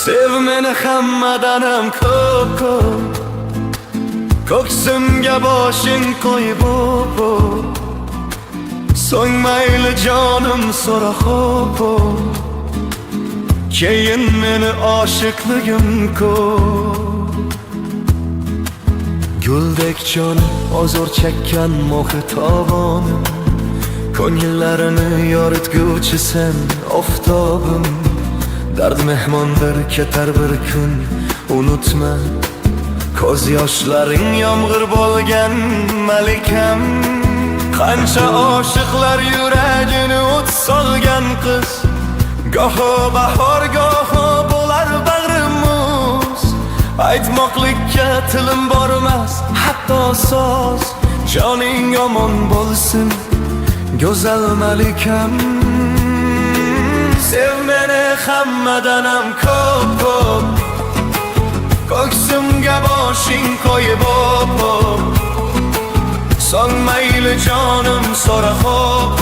Sev meni hammadanam ko'p ko'ksimga boshing qo'yib so'ng mayli jonim so'ra xo'p keyin meni oshiqligim ko'p. Guldek joni ozor chekkan mohitobonim, ko'ngillarini yoritguvchi sen oftobim. Dard mehmondir ketar bir kun, unutma ko'z yoshlaring yomg'ir bo'lgan malikam. Qancha oshiqlar yuragini o't solgan qiz, goho bahor goho bo'lar bag'rim muz. Aytmoqlikka tilim bormas, hatto so'z. Joning omon bo'lsin go'zal malikam. Sev meni hammadanam ko'p ko'ksimga boshing qo'yib so'ng mayli jonim so'ra xo'p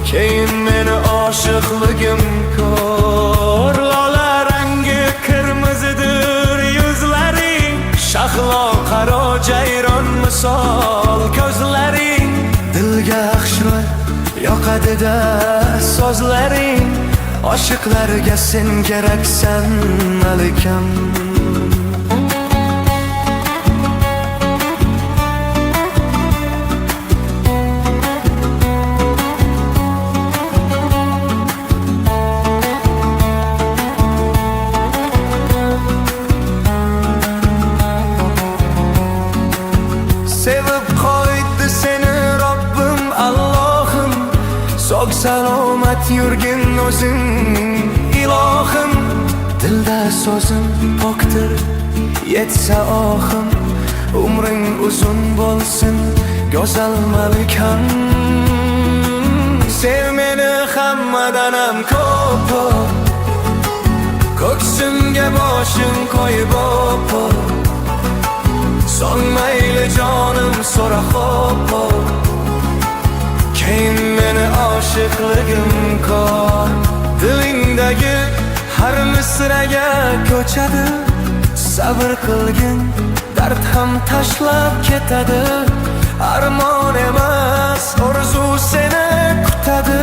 keyin meni oshiqligim ko'r. Lola rangi qirmizidir yuzlaring, shahlo qaro jayron misol ko'zlaring. Dilga xushro'y yoqadi-da so'zlaring, oshiqlarga sen keraksan malikam. Sevib qo'ydi seni Robbim Allohim, sog' salomat yurgin o'zing ilohim. Dilda so'zim pokdir yetsa ohim, umring uzun bo'lsin go'zal malikam. Sev meni hammadanam ko'p ko'ksimga boshing qo'yib so'ng mayli jonim so'ra xo'p keyin meni oshiqligim ko'r. Dilingdagi har misraga ko'chadi, sabr qilgin dard ham tashlab ketadi. Armon emas orzu seni kutadi,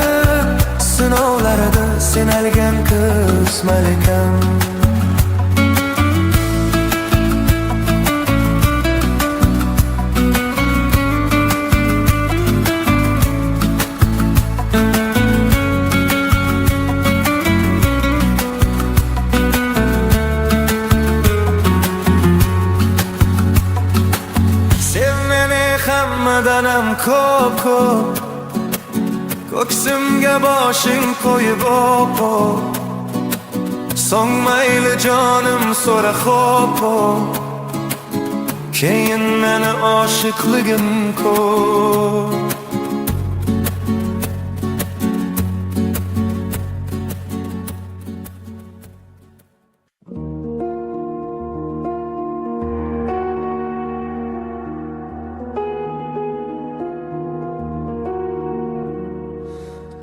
sinovlarida sinalgan qiz malikam. Hammadanam ko'p ko'ksimga boshing qo'yib so'ng mayli jonim so'ra xo'p keyin meni oshiqligim ko'p.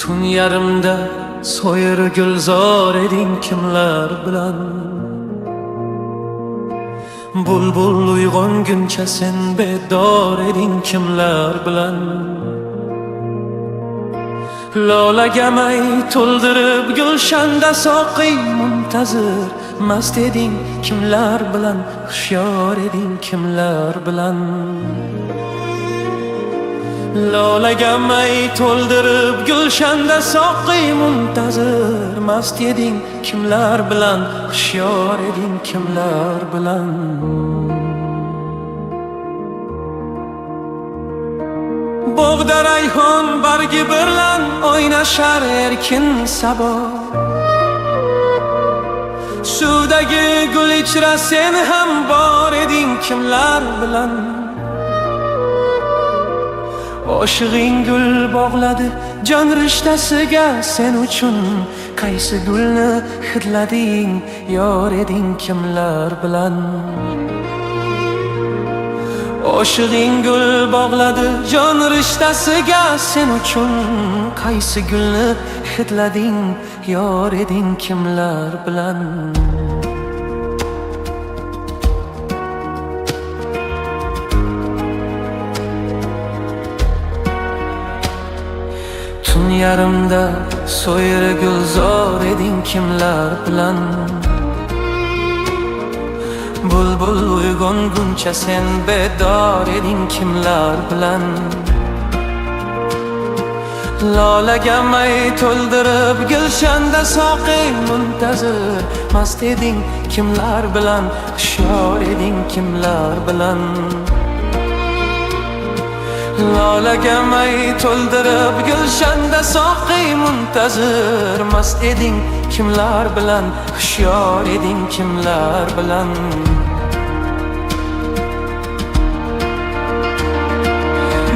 Tun yarımda so'yir gulzor eding kimlar bilan, bulbul uyg'onguncha sen bedor eding kimlar bilan. Lolaga may to'ldirib gulshanda soqiy muntazir mast eding kimlar bilan, hushyor eding kimlar bilan. Lolaga may to'ldirib gulshanda soqiy muntazir mast eding kimlar bilan, hushyor eding kimlar bilan. Bog'da rayhon bargi bilan o'ynashar erkin sabo, suvdagi gul ichra sen ham bor eding kimlar bilan. Oshig'ing gul bog'ladi jon rishtasiga sen uchun qaysi gulni hidlading, yor eding kimlar bilan. Oshig'ing gul bog'ladi jon rishtasiga sen uchun qaysi gulni hidlading, yor eding kimlar bilan. Tun yarimda so'yri gulzor eding kimlar bilan. Bulbul uyg'onguncha sen bedor eding kimlar bilan. Lolaga may to'ldirib gulshanda soqi muntazir mast eding kimlar bilan, hushyor eding kimlar bilan. Lolaga may to'ldirib gulshanda soqi muntazir mast eding kimlar bilan, hushyor eding kimlar bilan.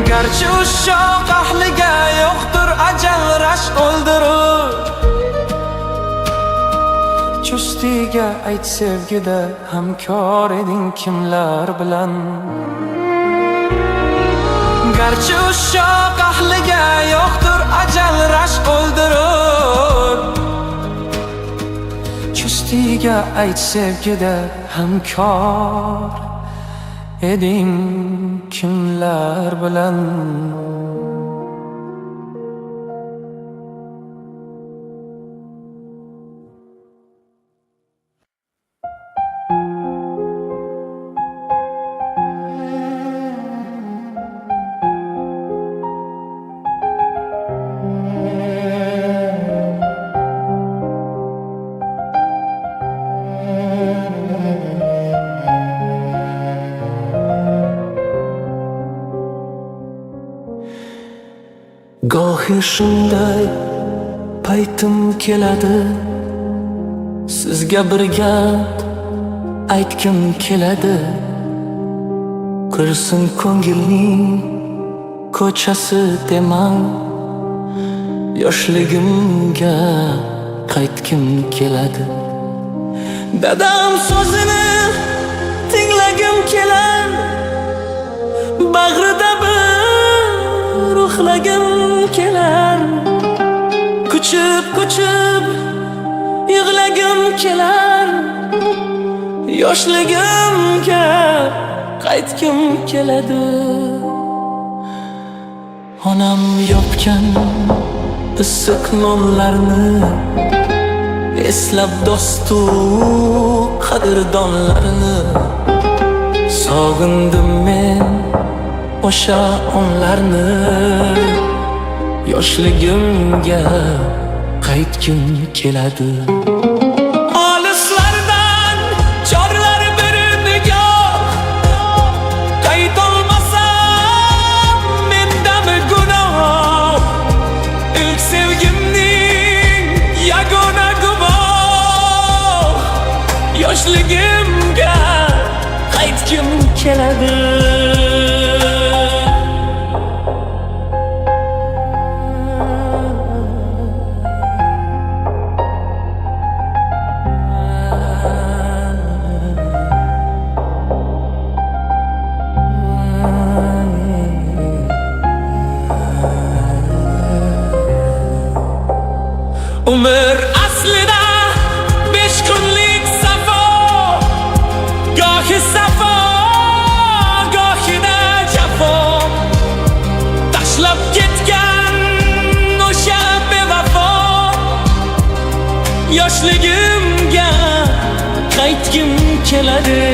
Garchi ushoq ahliga yo'qdir ajal rashk o'ldirur, chustiga ayt sevgida hamkor eding kimlar bilan. Garchi ushoq ahliga yo'qdir ajal rashk o'ldirur, chustiga ayt sevgida hamkor eding kimlar bilan. Gohi shunday paytim keladi, sizga bir gap aytgim keladi. Kirsin ko'ngilning ko'chasi demang, yoshligimga qaytgim keladi. Dadam so'zini tinglagim kelar, bag'rida bir uxlagim kelar. Kuchib yig'lagim kelar, yoshligimga qaytgim keladi. Onam yopgan issiq nonlarni eslab dostu qadrdonlarni sog'indim men o'sha onlarni. Yoshligimga qaytgim keladi. Olislardan chorlar berib nigoh, qaytolmasam mendami gunoh. Ilk sevgimning yagona guvoh, yoshligimga qaytgim keladi. Umr aslida 5 kunlik safo, gohi safo, gohida jafo. Tashlab ketgan o'sha bevafo, yoshligimga qaytgim keladi.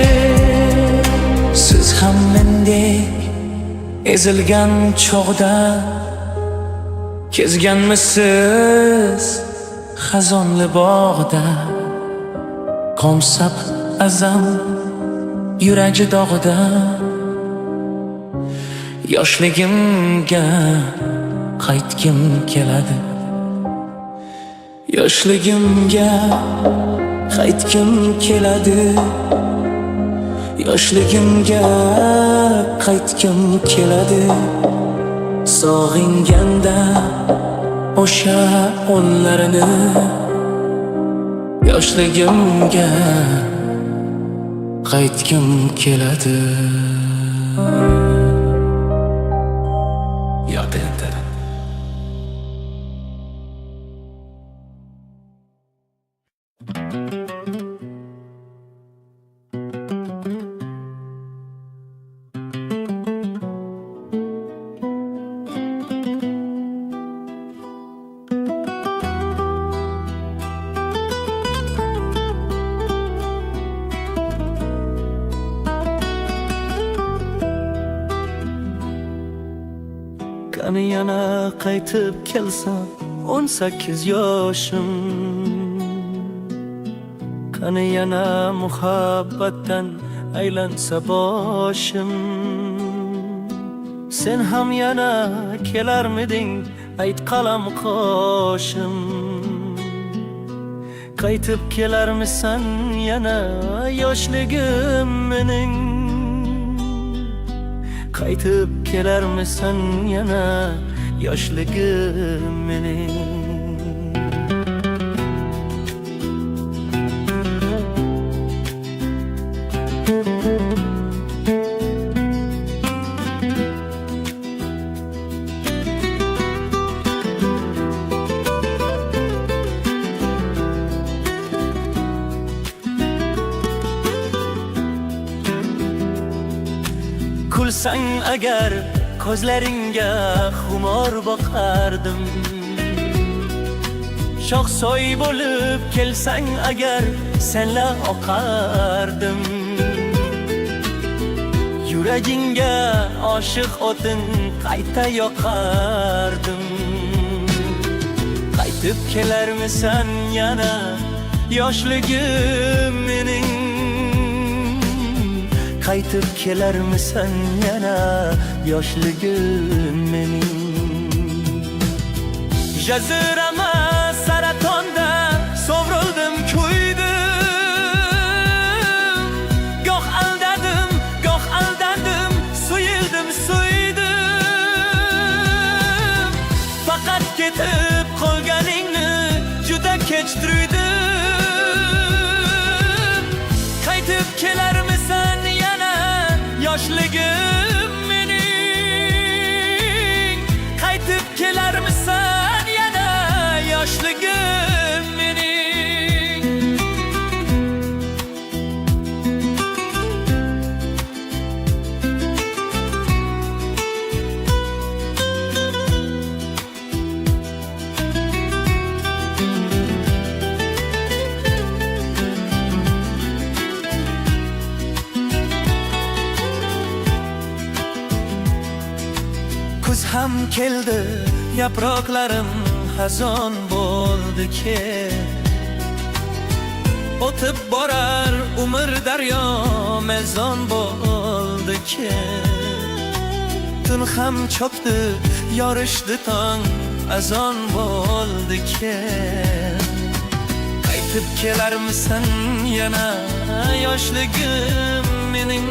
Siz ham mendek ezilgan chog'da kezganmisiz xazonli bog'da? Qomsab azam yuragi dog'da, yoshligimga qaytgim keladi. Yoshligimga qaytgim keladi. Yoshligimga qaytgim keladi. Sog'inganda o'sha onlarini yoshligimga qaytgim keladi. Yod endi. Qani yana qaytib kelsam 18 yoshim, qani yana muhabbatdan aylansa boshim. Sen ham yana kelarmiding ayt qalam qoshim, qaytib kelarmisan yana yoshligim mening, qaytib kelarmisan yana yoshligim mening. Kulsang agar ko'zlaringga xumor boqardim, sho'xsoy bo'lib kelsang agar senla oqardim. Yuragingga oshiq o'tin qayta yoqardim. Qaytib kelarmisan yana yoshligim mening, qaytib kelarmisan yana yoshligim mening. Jazirama saratonda sovrildim, kuydim. Goh aldadim, suyildim. Faqat ketib qolganingni juda kech tuydim. Qaytib kelarmisan yoshligim mening, qaytib kelarmisan yana yoshligim mening. Kuz ham keldi, yaproqlarim xazon bo'ldi ki, o'tib borar umr daryo mezon bo'ldi ki. Tun ham cho'kdi, yorishdi tong, azon bo'ldi ki. Qaytib kelarmisan yana yoshligim mening,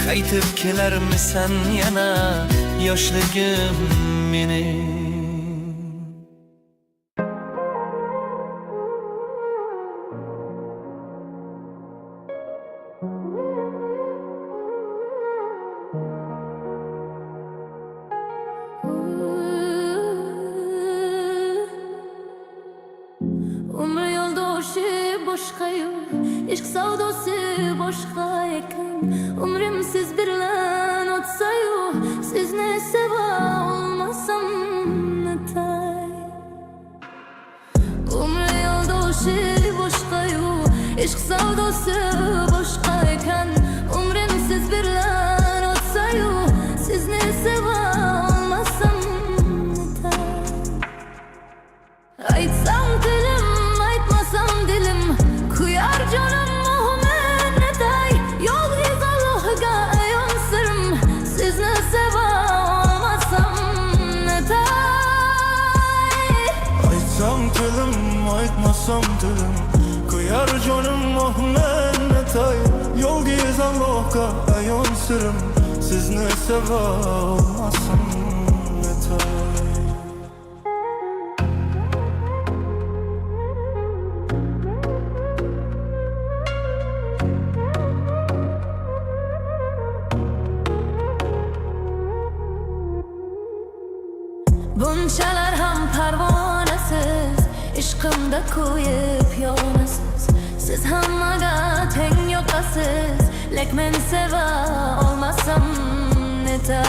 qaytib kelarmisan yana yoshligim mening. Umr yo'ldoshi boshqa-yu, ishq savdosi boshqa ekan. Umrim siz bilan o'tsa-yu, sizni seva olmasam netay. Umr yo'ldoshi boshqa-yu, ishq savdosi boshqa ekan. Umrim siz bilan o'tsa-yu, sizni seva olmasam netay. Aytsam dilim, aytmasam dilim, kuyar canım muhmin netay. Yolg'iz Allohga ayon sirim, sizni seva olmasam netay. Aytsam dilim, aytmasam dilim, kuyar canım muhmin netay. Yolg'iz Allohga ayon sirim, sizni seva olmasam netay. hammaga teng yoqasiz, lek men seva olmasam netay.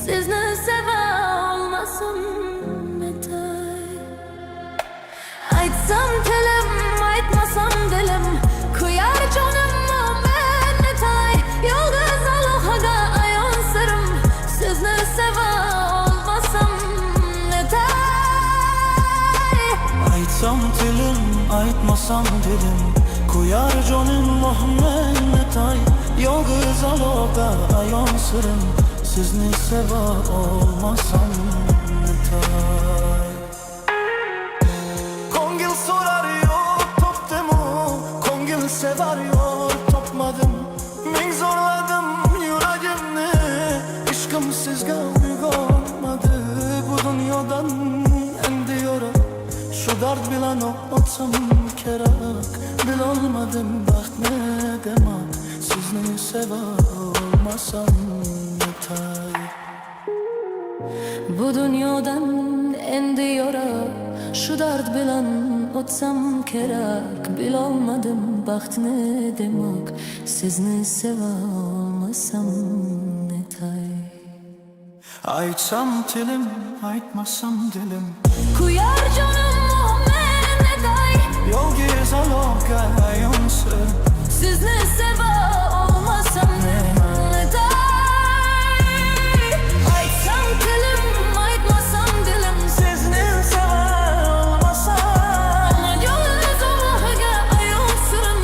Sizni seva olmasam netay. Aytsam tilim, aytmasam dilim, kuyar canım men netay. Yolg'iz Allohga ayon sirim, sizni seva olmasam netay. Aytsam tilim, aytmasam dilim, kuyar canım Muhammed. Yolg'iz Allohga ayon sirim, sizni seva olmasam netay. Ko'ngil so'rar yo'q topdimu, ko'ngil sevar yo'q topmadim. Ming zo'rladim yuragimni, ishqim sizga uyg'onmadi. Bu dunyodan endi yo'rab, shu dard bilan o'tsam kerak. Bilolmadim baxt ne demak, sizni seva olmasam netay. Bu dunyodan endi yo'rab, shu dard bilan o'tsam kerak. Bilolmadim baxt ne demak, sizni seva olmasam netay. Aytsam tilim, aytmasam dilim, Kuyar canım Muhammed netay. yolg'iz Allohga ayon sirim, Sizni seva olmasam netay. Aytsam tilim, aytmasam dilim, sizni seva olmasam. yolg'iz Allohga ayon sirim.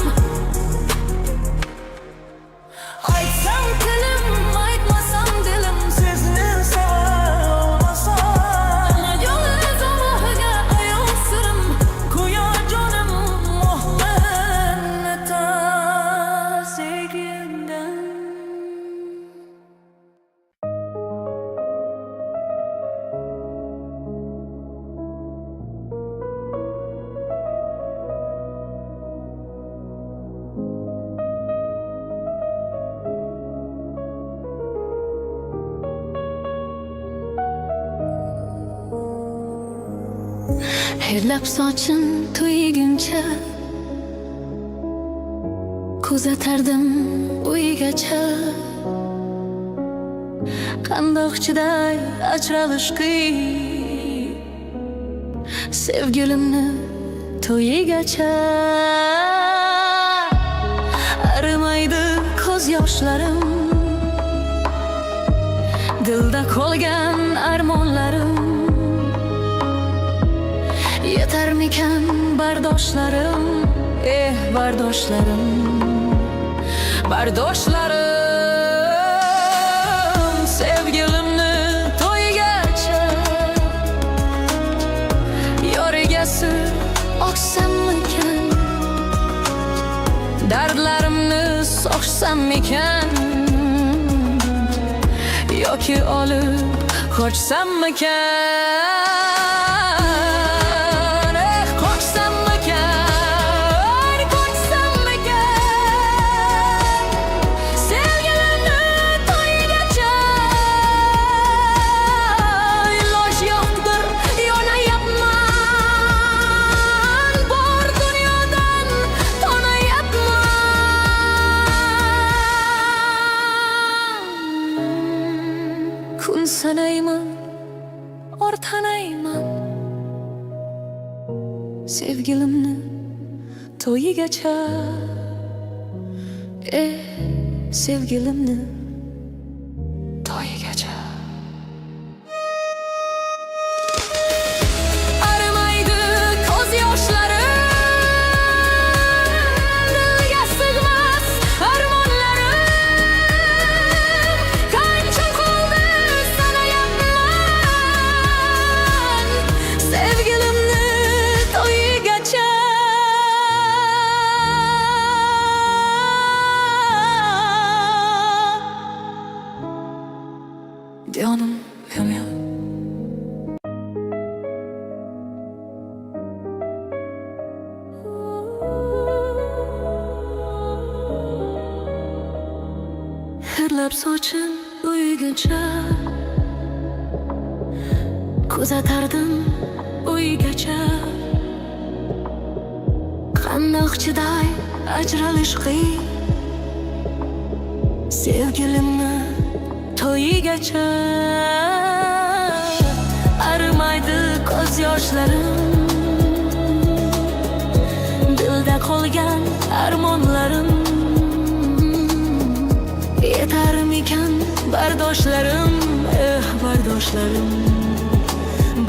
Aytsam tilim, aytmasam dilim, Sizni seva olmasam. yolg'iz Allohga ayon sirim. Kuyar canım Muhammed netay. Sevgimden Hidlab sochim to'yguncha kuzatardim uygacha. Qandoq chiday ajralish qiyin, sevgilimni to'yigacha. Arimaydi ko'z yoshlarim, dilda qolgan armonlarim. Yetarmikan bardoshlarim, bardoshlarim, bardoshlarim. Sevgilimni to'yigacha yorigasi oqsammikan, dardlarimni sochsammikan, yoki olib qochsammikan. Kun sanayman, ortanayman, sevgilimni to'yigacha. Sevgilimni to'yigacha. Arimaydi ko'z yoshlarim, dilga sig'mas armonlarim. Qancha qoldi sanayapman, sevgilimni to'yigacha. Canım yamyam. Hırlab sochim uygacha, kuzatardim uygacha. Qandoqchiday ajralish qiyin Sevgilimni to'yigacha arimaydi ko'z yoshlarim Dilda qolgan armonlarim Yetarmikan bardoshlarim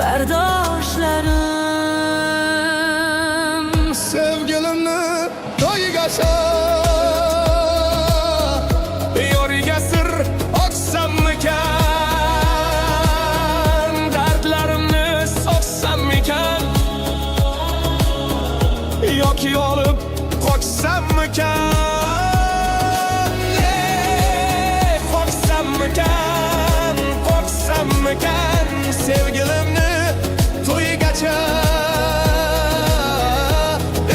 bardoshlarim Sevgilimni to'yigacha Yoriga sir oqsammikan Dardlarimni soqsammikan Yoki olib qo'ysammikan Qo'ysammikan Sevgilimni to'yigacha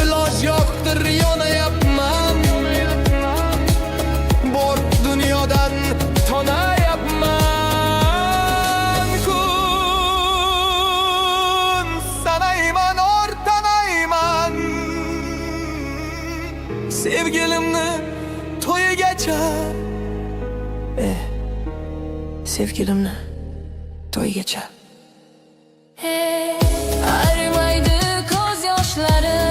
Iloj yo'qdir yonayapman Bor dunyodan tonayapman Kun sanayman ortanayman Sevgilimni to'yigacha Sevgilimni to'yigacha Arimaydi ko'z yoshlarim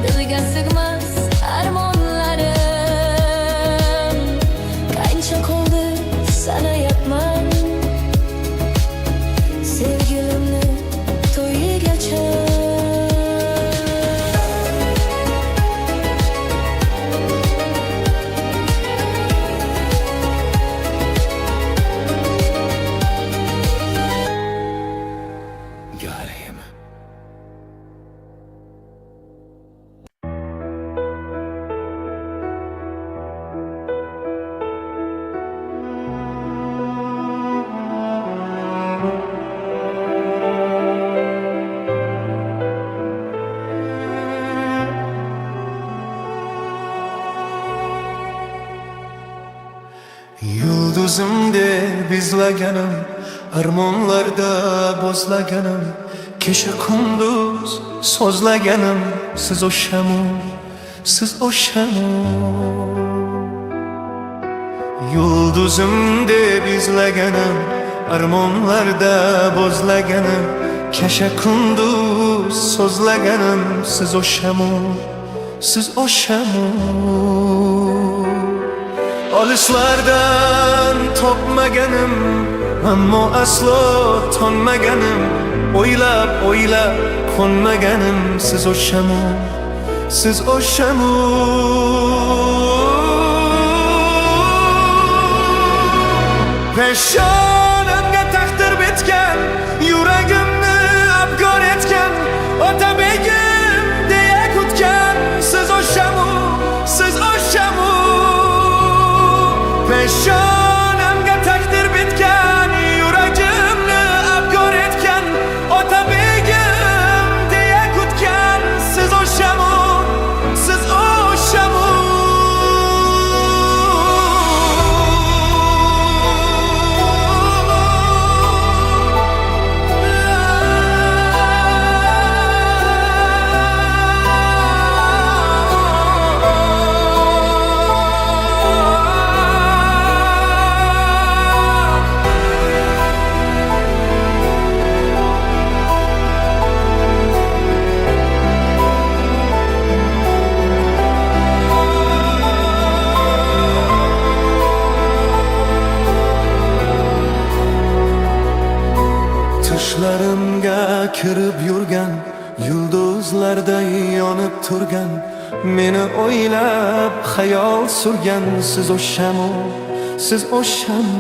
Dilga sig'mas armonlarim Qancha qoldi sanayapman Sevgilimni to'yigacha Galim Yulduzimde bizlaganim Armonlarda bozlaganim Kecha kunduz so'zlaganim Siz o'shamu Yulduzimde bizlaganim Armonlarda bozlaganim Kecha kunduz so'zlaganim Siz o'shamu Olishlardan topmaganim Ammo aslo tonmaganim O'ylab qo'nmaganim Siz o'shamu Peshonamga taqdir bitgan Yuragimni abgor etgan Ota begim deya kutgan Siz o'shamu Peshonamga taqdir bitgan Yuragimni abgor etgan Ota begim deya kutgan Siz o'shamu Tushlarimga kirib yurgan Yulduzlarday yonib turgan Meni o'ylab xayol surgan Siz o'shamu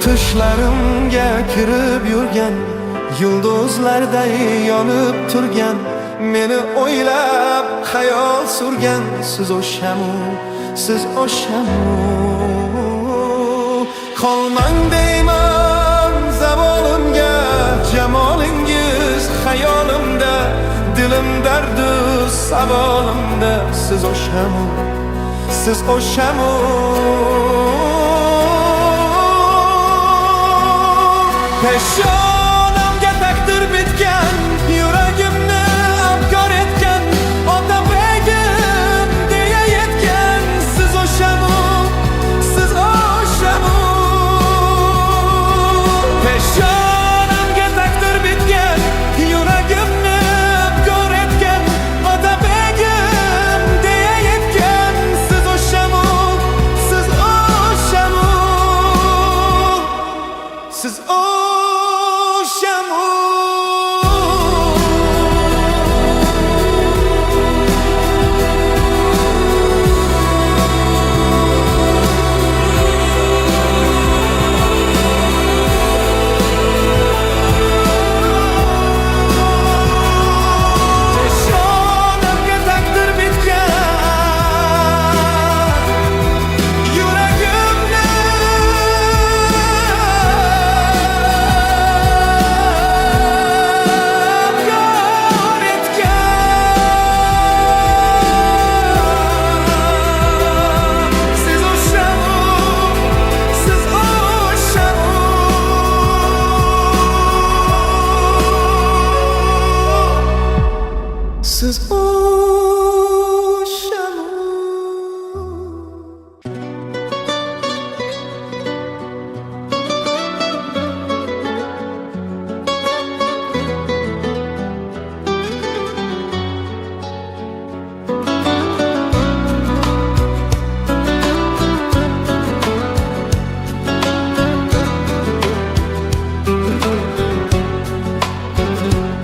Tushlarimga kirib yurgan Yulduzlarday yonib turgan Meni o'ylab xayol surgan Siz o'shamu Qolmang deyman zavolimga Jamolingiz xayolimda Dilim dardu savolimda Siz o'shamu Peshonamga taqdir bitgan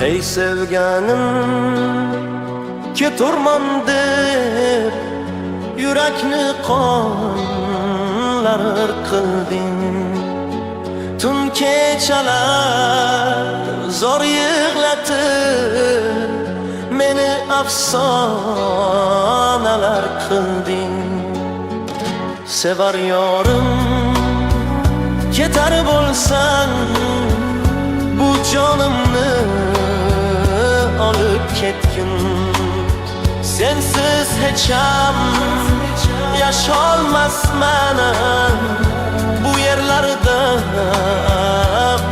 ey sevganim keturman deb yurakni qonlar qilding. Tun kechalar zor yig'latib meni afsonalar qilding. Sevar yorim ketar bo'lsang bu jonimni olib ketgin. Sensiz hecham yasholmasman, bu yerlarda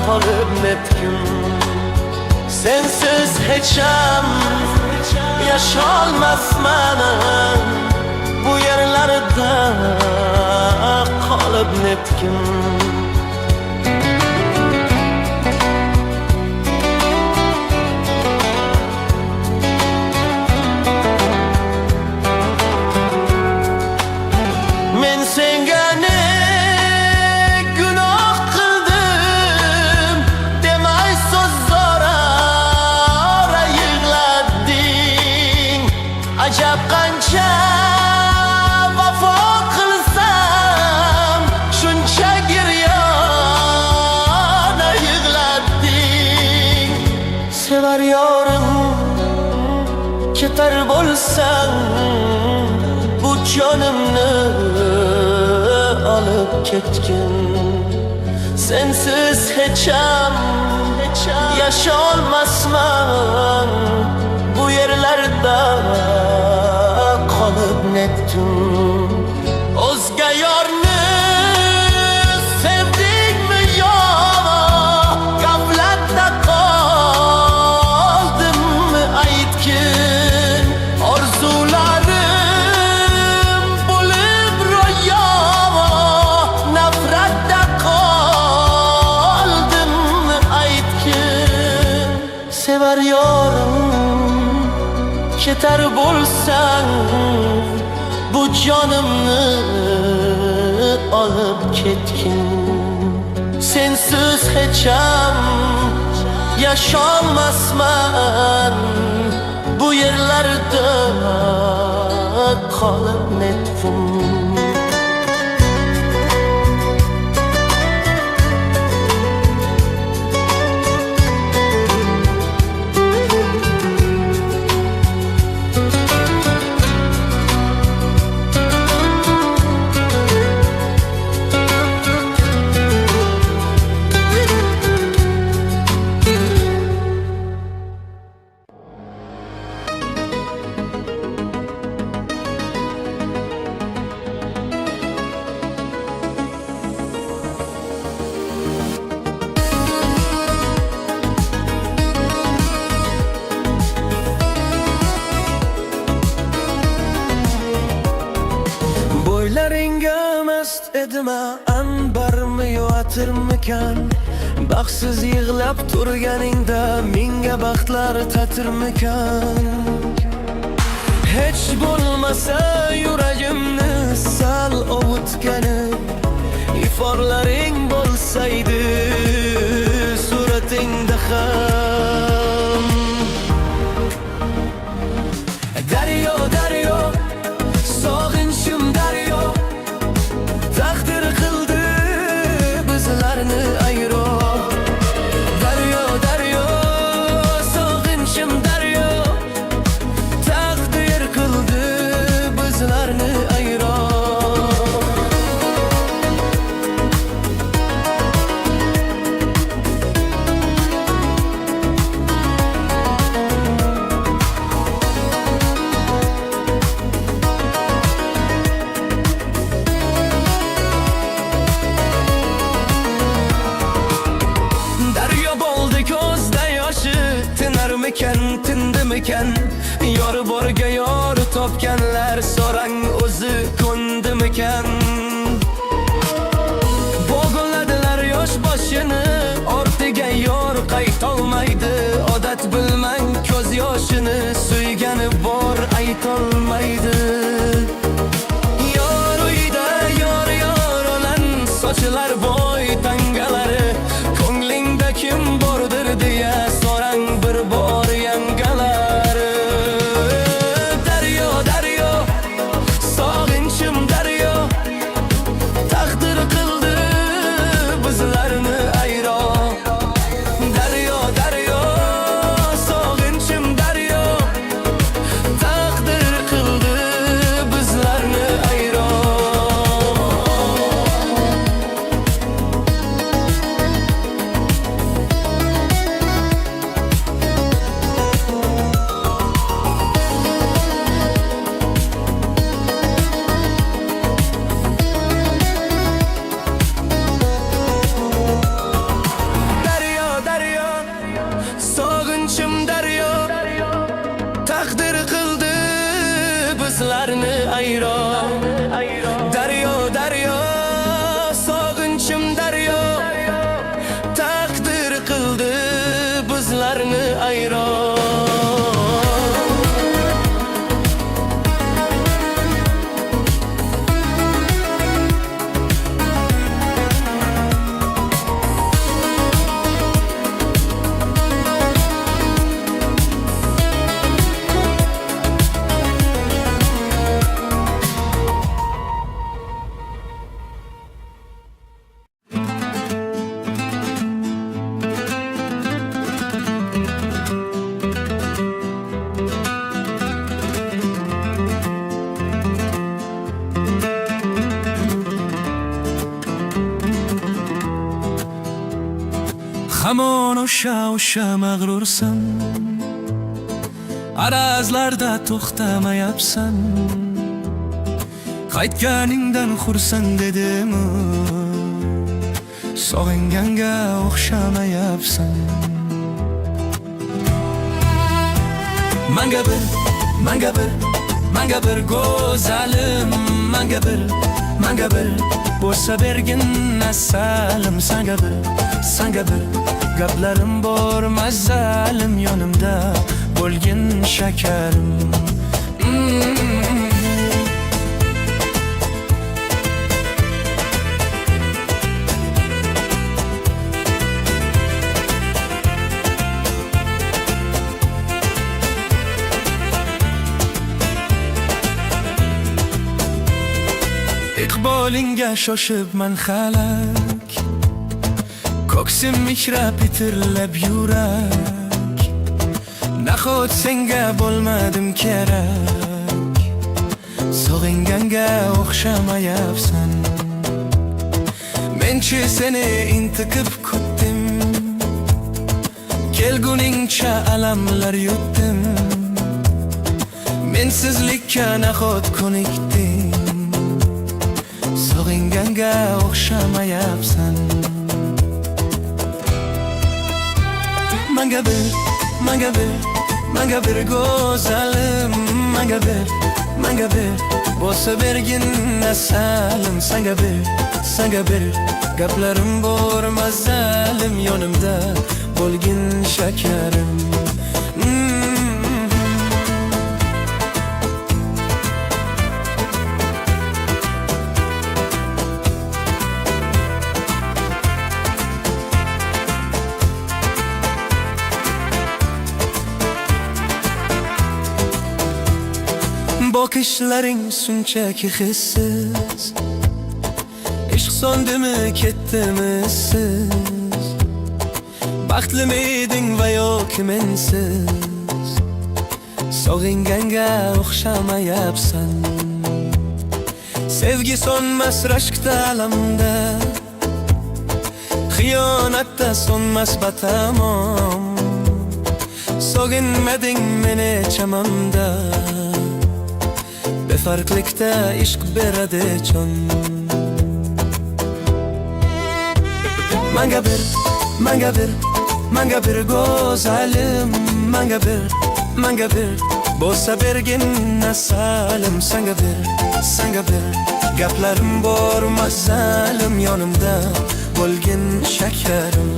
qolib netgin. Sensiz hecham yasholmasman, bu yerlarda qolib netgin. Men senga ne gunoh qildim demay so'z zora yig'lading. Ajab qancha vafo qilsam shuncha giryona yig'lading. Sevar yorim ketar bo'lsang bu jonimni olib ketgin. Sensiz hecham yasholmasman, bu yerlarda qolib netdim. O'zga yorni sevdingmi yo g'aflatda qoldimmi aytgin. Orzularim bo'lib ro'yo nafratda qoldimmi aytgin. Sevar yorim ketar bo'lsang bu jonimni olib ketgin. Sensiz hecham yasholmasman, bu yerlarda qolib netdim. Bo'ylaringga mast edima anbarmi yo atirmikan. Baxtsiz yig'lab turganingda menga baxtlar tatirmikan. Hech bo'lmasa yuragimni sal ovutgani iforlaring bo'lsaydi suratingda ham. Daryo daryo sog'inchim daryo, taqdir qildi bizlarni ayro. Daryo daryo sog'inchim daryo, taqdir qildi bizlarni ayro. Tindimikan yor borga yor topganlar so'rang o'zi ko'ndimikan. Bo'g'iladilar yosh boshini ortiga yor qaytolmaydi. Odat bilmang ko'z yoshini suygani bor aytolmaydi. Yor uyda yor olan sochilar bo'y tangalari, ko'nglingda kim bordir deya so'rang bir bor hayron. Hamon o'sha mag'rursan, arazlarda to'xtamayapsan. Qaytganingdan xursand edim, sog'inganga o'xshamayapsan. Manga bir go'zalim, manga bir bo'lsa bergin nasalim. Sanga bir gaplarim bor mazzalim, yonimda bo'lgin shakarim. Iqbolingga shoshibman xalak, ko'ksim michrab itirlab yurak. Nahot senga bo'lmadim kerak, sog'inganga o'xshamayapsan. Menchi seni intiqib kutdim, kelguningcha alamlar yutdim. Mensizlikka nahot ko'nikdim, sog'inganga o'xshamayapsan. Manga bir go'zalim, manga bir bo'lsa bergin nasalim. Sanga bir gaplarim bor mazzalim, yonimda bo'lgin shakarim. Bakışların shunchaki hissiz, ishq so'ndimi ketdimi siz? Baxtli eding va yoki mensiz, sog'inganga o'xshamayapsan. Sevgi so'nmas rashkda alamda, xiyonatda so'nmas batamom. Sog'inmading meni chamamda, befarqlikda ishq beradi jon. Manga bir go'zalim, manga bir bo'lsa bergin nasalim. Sanga bir gaplarim bor mazzalim, yonimda bo'lgin shakarim.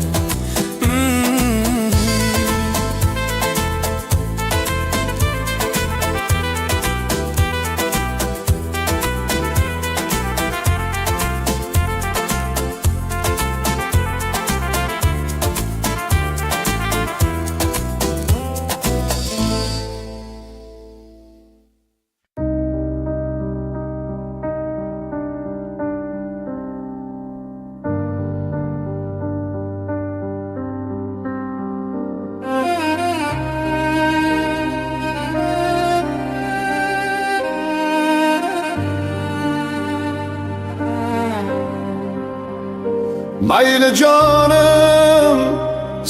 Mayli jonim,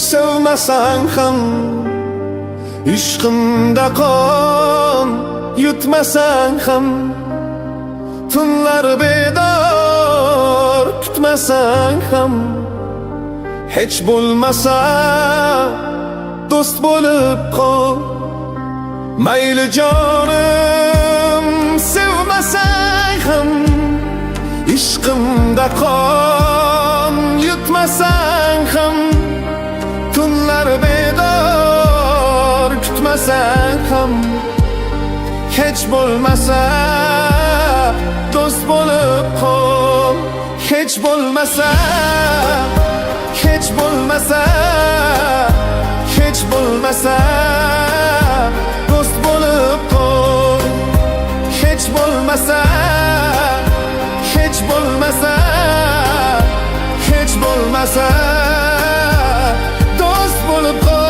sevmasan ham, ishqimda qon yutmasan ham, tunlar bedor kutmasan ham, hech bo'lmasa do'st bo'lib qol. Mayli jonim, sevmasan ham, ishqimda qon yutmasan ham, tunlar bedor bo'lmasang ham hech bo'lmasa do'st bo'lib qol. Hech bo'lmasa, hech bo'lmasa, hech bo'lmasa do'st bo'lib qol. Hech bo'lmasa, hech bo'lmasa, hech bo'lmasa do'st bo'lib qol.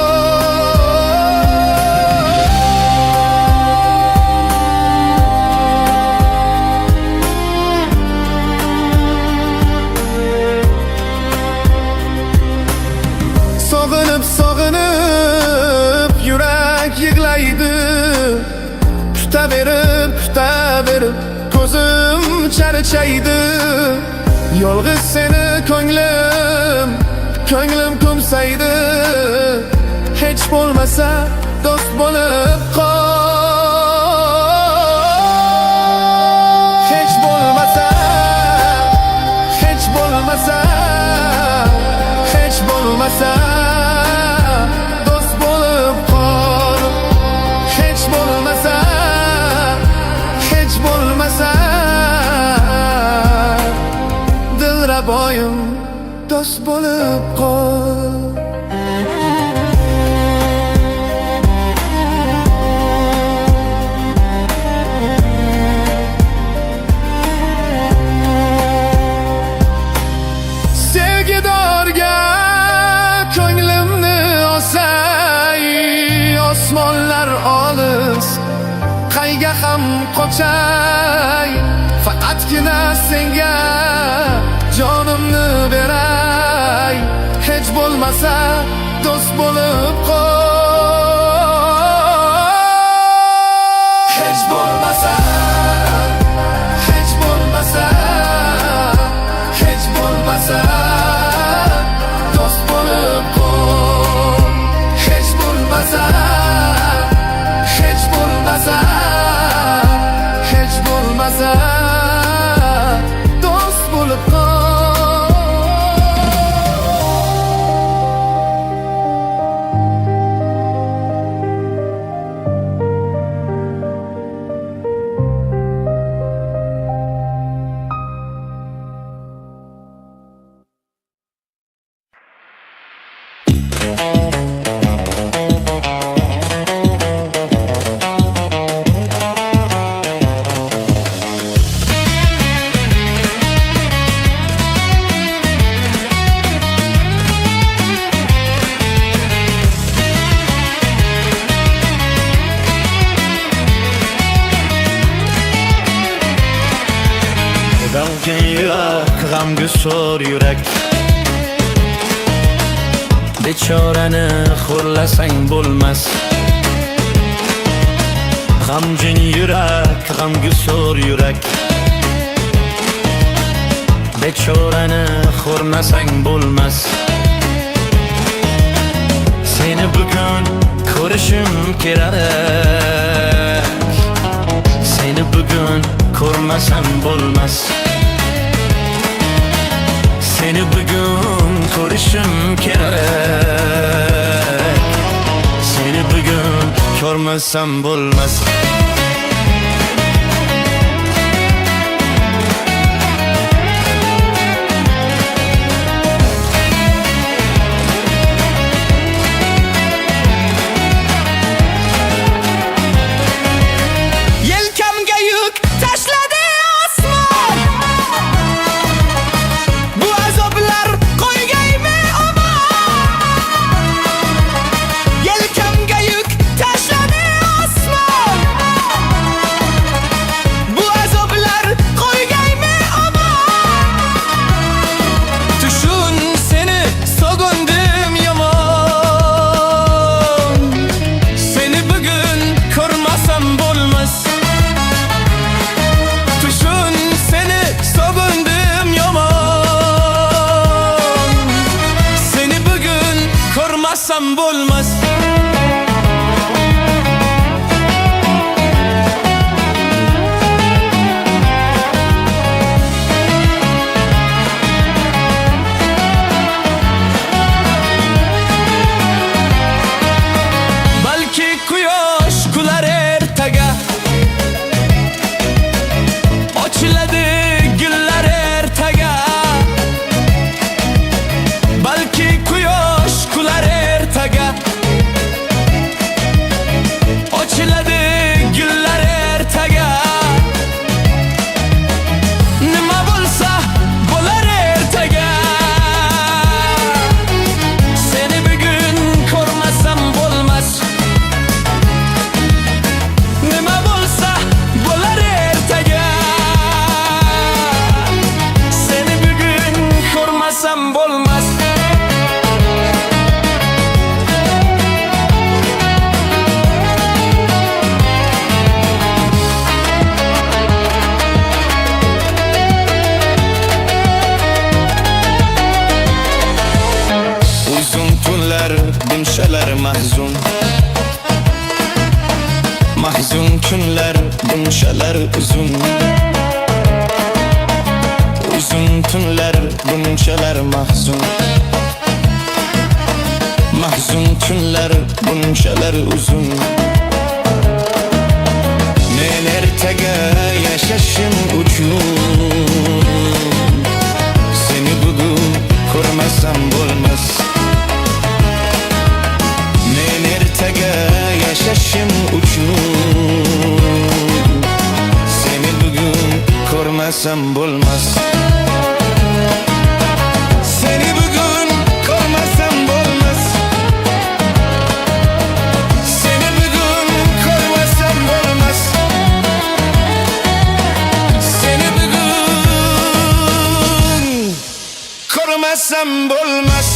Sog'inib, sog'inib yurak yig'laydi. Kutaverib, kutaverib ko'zim charchaydi. Yolg'iz seni ko'nglim, ko'nglim ko'msaydi. Hech bo'lmasa do'st bo'lib qol. Hech bo'lmasa, hech bo'lmasa, hech bo'lmasa do'st bo'lib qol. Hech bo'lmasa, hech bo'lmasa dilraboyim do'st bo'lib qol. Sevgidorga ko'nglimni olsay, osmonlar olis qayga ham qochay. Faqatgina senga jonimni beray. Hech bo'lmasa do'st bo'lib qol. Hech bo'lmasa, hech bo'lmasa, hech bo'lmasa do'st bo'lib qol. Hech bo'lmasa, hech bo'lmasa, hech bo'lmasa do'st bo'lib qol. G'amgin yurak, g'amgusor yurak. Bechorani xo'rlasang bo'lmas. G'amgin yurak, g'amgusor yurak. Bechorani xo'rmasang bo'lmas. Seni bugun ko'rishim kerak. Seni bugun ko'rmasam bo'lmas. Seni bugun ko'rishim kerak. Seni bugun ko'rmasam bo'lmas. Yelkamga yuk tashladi osmon. Bu azoblar qo'ygaymi omon. Yelkamga yuk tashladi osmon. Bu azoblar qo'ygaymi omon. Tushun seni sog'indim yomon. Seni bugun ko'rmasam bo'lmas. Tushun seni sog'indim yomon. Seni bugun ko'rmasam bo'lmas. Balki quyosh bunchalar uzun. Uzun tunlar bunchalar mahzun. Mahzun tunlar bunchalar uzun. Men ertaga yashashim uchun seni bugun ko'rmasam bo'lmas. Men ertaga yashashim uchun seni bugun ko'rmasam bo'lmas. Seni bugun ko'rmasam bo'lmas. Seni bugun ko'rmasam bo'lmas. Seni bugun ko'rmasam bo'lmas.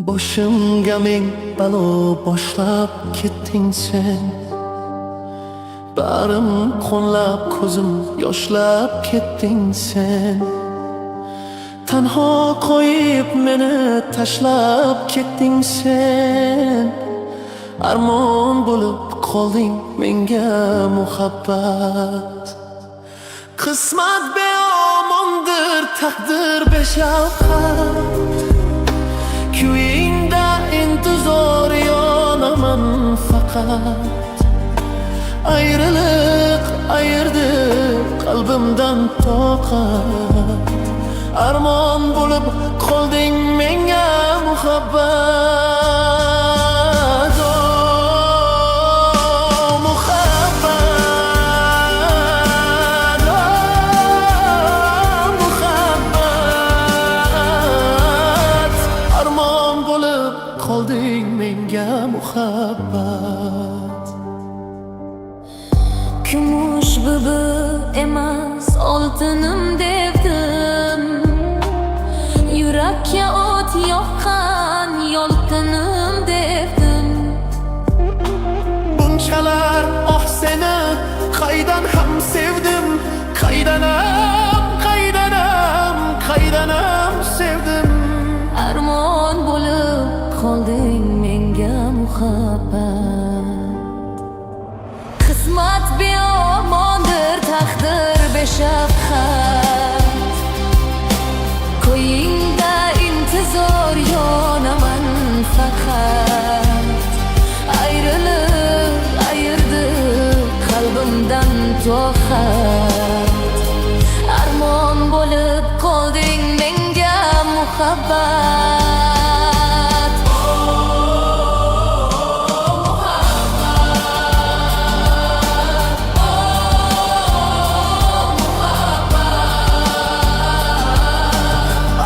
Boshimga ming balo boshlab ketding sen. Barim qo'nlab ko'zim yoshlab ketding sen. Tanho qo'yib meni tashlab ketding sen. Armon bo'lib qolding menga muhabbat. Qismat beomondir, taqdir beshafqat. Kuyingda intizor yonaman faqat. Ayriliq ayirdi qalbimdan toqat. Armon bo'lib qolding menga muhabbat. Oh, muhabbat. Oh, muhabbat. Armon bo'lib qolding menga muhabbat. Kumush bibi emas oltinim devdim. Yurakka o't yoqqan yolqinim devdim. Bunchalar oh seni qaydan ham sevdim. Qaydanam sevdim. Armon bo'lib qolding menga muhabbat. Qismat beomondir, taqdir beshafqat. Ko'yingda intizor yonaman faqat. Ayriliq ayirdi qalbimdan toqat. Armon bo'lib qolding menga muhabbat.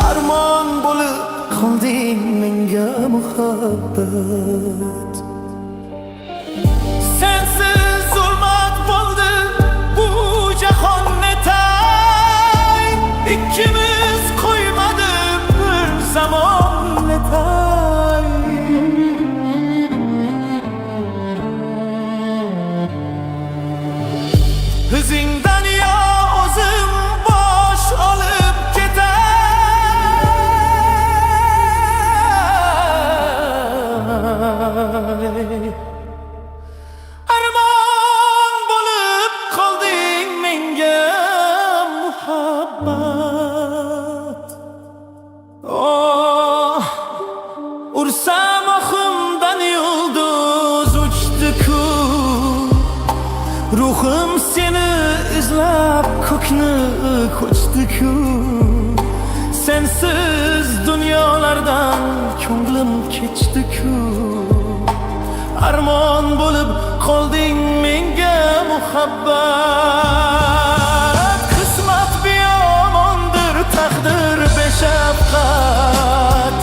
Armon bo'lib qolding menga muhabbat. Sensiz zulmat bo'ldi bu jahon netay. İkkimiz qo'ymadik bir zamon netay. Hizingdan yo o'zim bosh olib ketay. Armon bo'lib qolding menga muhabbat. Oh, ursam oximdan yulduz uchdi-ku. Ruhim seni izlab ko'kni ko'chdi-ku. Sensiz dunyolardan ko'nglim kechdi-ku. Armon bo'lib qolding menga muhabbat. Qismat beomondir, taqdir beshafqat.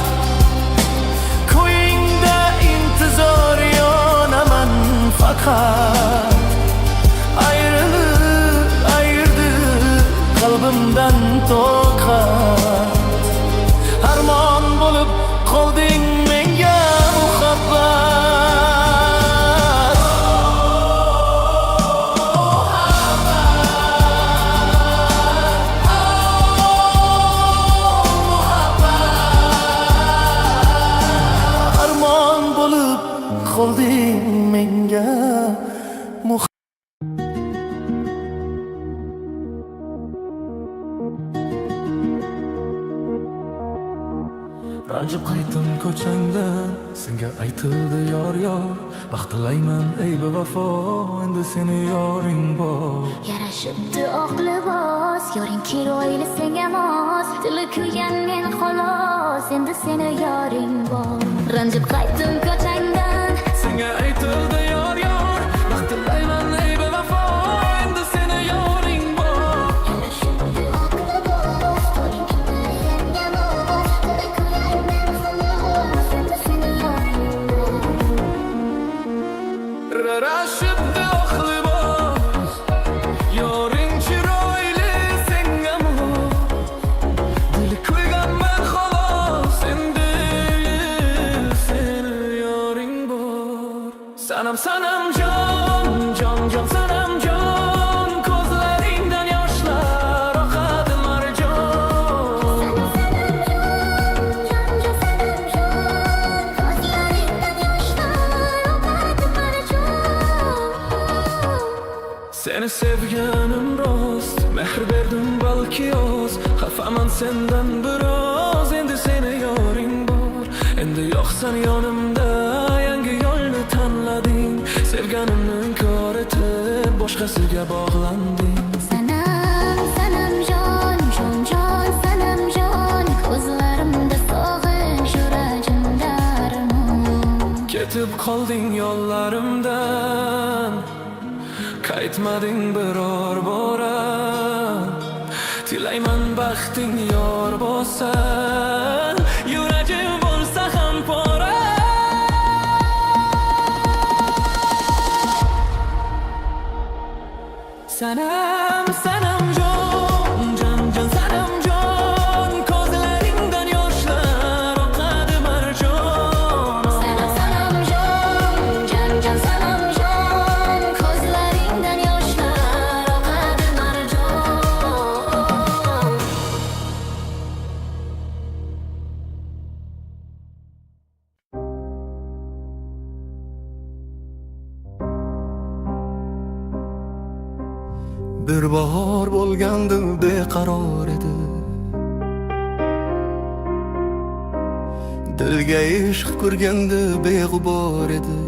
Ko'yingda intizor yonaman faqat. Ayriliq ayirdi qalbimdan to'q. ranjib qaytdim ko'changdan. Senga aytildi yor baxt tilayman ey bevafo, endi seni yoring bor. Yarashibdi oq libos, yoring chiroyli senga mos. Dili kuygan men xolos, endi seni yoring bor. Ranjib qaytdim ko'changdan. Senga aytildi yor baxt tilayman ey bevafo, endi seni yoring bor. Yarashibdi oq libos, yoring chiroyli senga mos. Dili kuygan men xolos, endi seni yoring bor. Yarashibdi oq libos, yoring chiroyli senga mos. Dili kuyganman xolos, endi seni yoring bor. Sanam jon sanam jon, ko'zlaringdan yoshlar oqadi marjon. Seni sevganim rost, mehr berdim balki oz. Xafaman sendan biroz, endi seni yoring bor. Endi yo'qsan yonimda, yangi yo'lni tanlading. Sevganimni inkor etib, boshqasiga bog'landing. Sanam jon sanam jon, ko'zlarimda sog'inch, yuragimda armon. Ketib qolding yo'llarimdan, qaytmading biror bora. Tilayman baxting yor bo'lsa, yuragim bo'lsa ham pora. Sanam jon sanam jon, ko'zlaringdan yoshlar oqadi marjon. Sanam jon sanam jon, ko'zlaringdan yoshlar oqadi marjon. Bir bahor bo'lgandi beqaror edi, dilga ishq ko'rganda beg'ubor edi.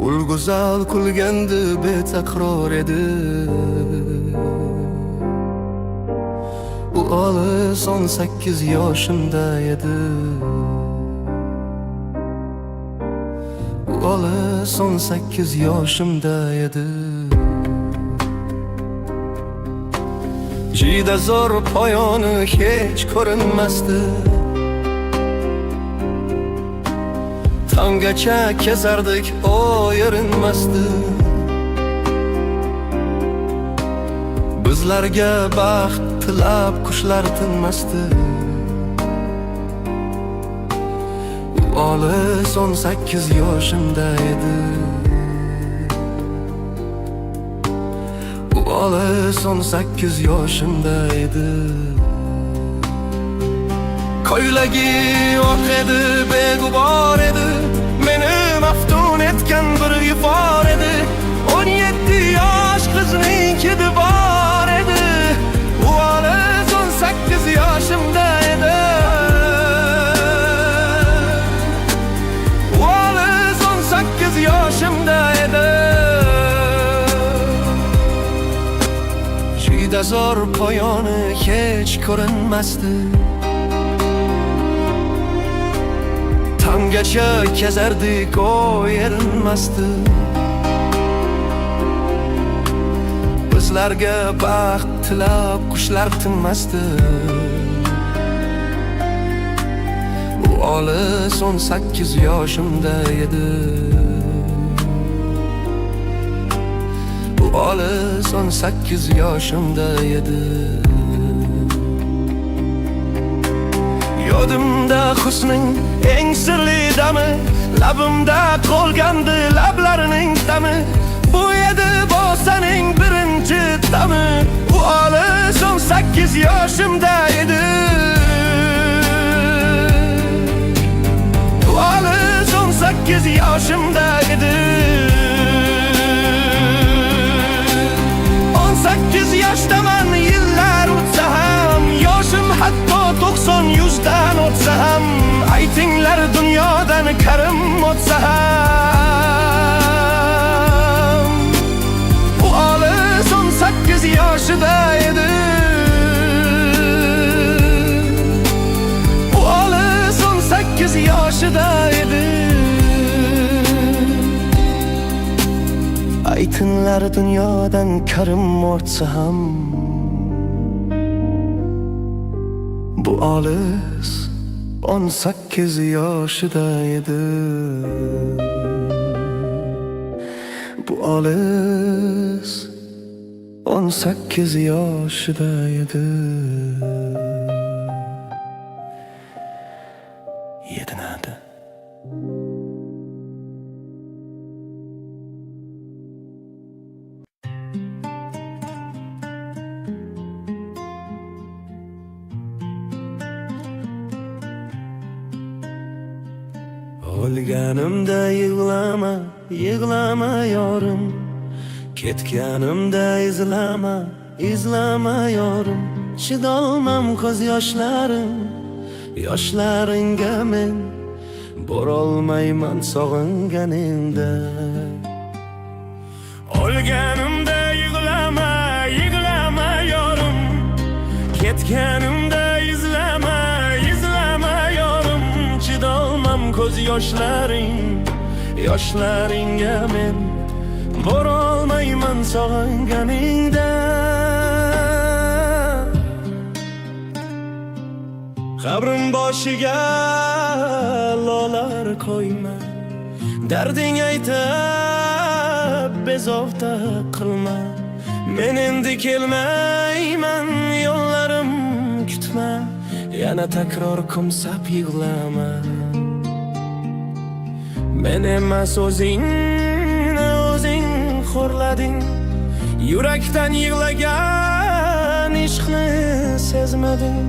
Ul go'zal kulganda betakror edi. U olis 18 yoshimda edi. Olis 18 yoshimda edi. Jida zo'r poyoni hech ko'rinmasdi. Tonggacha kezardik, o erinmasdi. Bizlarga baxt tilab qushlar tinmasdi. Olis 18 yoshimda edi. Olis 18 yoshimda edi. Ko'ylagi oq edi, beg'ubor edi. Meni maftun etgan bir ifor edi. 17 yosh qizning bor edi. Olis 18 yoshimda edi. Yoshimda edi. Jida zo'r poyoni hech ko'rinmasdi. Tonggacha kezardik, o erinmasdi. Bizlarga baxt tilab qushlar tinmasdi. Olis 18 yoshimda edi. Olis 18 yoshimda edi. Yodimda husning eng sirli dami, labimda qolgandi lablarining dami. Bu edi bo'saning birinchi dami. Bu olis 18 yoshimda edi. Olis 18 yoshimda edi. 18 yoshdaman, yillar o'tsa ham yoshim Aytinlar dunyodan karim ortsa ham bu olis 18 yoshida edi. Bu olis 18 yoshida edi. Yedinadi. O'lganimda yig'lama, yig'lama yorim. Ketganimda izlama, izlama yorim. Chidolmam ko'z yoshlarim, yoshlaringga men borolmayman sog'inganingda. O'lganimda yig'lama, yig'lama yorim. Ketganimda izlama, izlama yorim. Chidolmam ko'z yoshlaring, yoshlaringga men borolmayman sog'inganingda. Qabrim boshiga lolar qo'yma, darding aytab bezovta qilma. Men endi kelmayman, yo'llarim kutma, yana takror kumsab yig'lama. Men emas o'zing xo'rlading, yurakdan yig'lagan ishqni sezmading.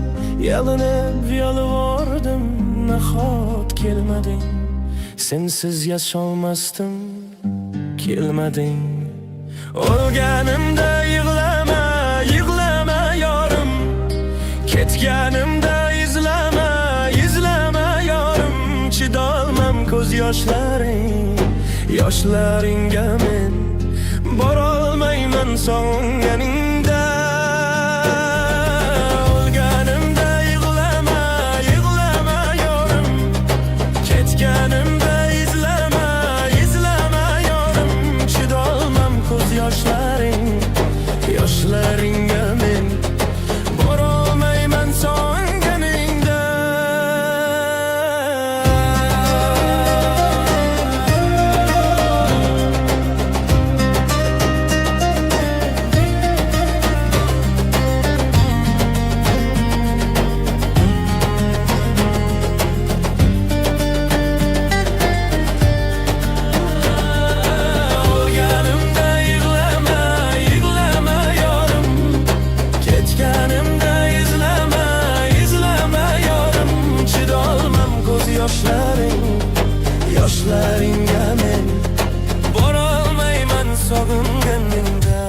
Yalinib yolvordim, nahot kelmading. Sensiz yasholmasdim, kelmading. O'lganimda yig'lama, yig'lama yorim. Ketganimda izlama, izlama yorim. Chidolmam ko'z yoshlaring, yoshlaringga men borolmayman sog'inganingda. O'lganimda yig'lama, yig'lama yorim. Ketganimda izlama, izlama yorim. Chidolmam ko'z yoshlaring, yoshlaringga men borolmayman sog'inganingda. Yoshlaringga men borolmayman sog'inganingda.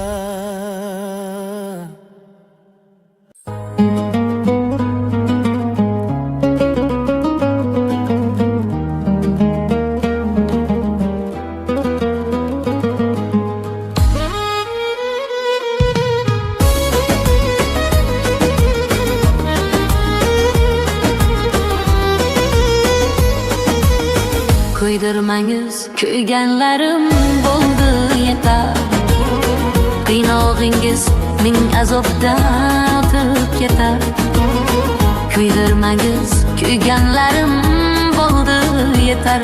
Kuydirmangiz, kuyganlarim bo'ldi yetar. Qiynog'ingiz ming azobdan o'tib ketar. Kuydirmangiz, kuyganlarim bo'ldi yetar.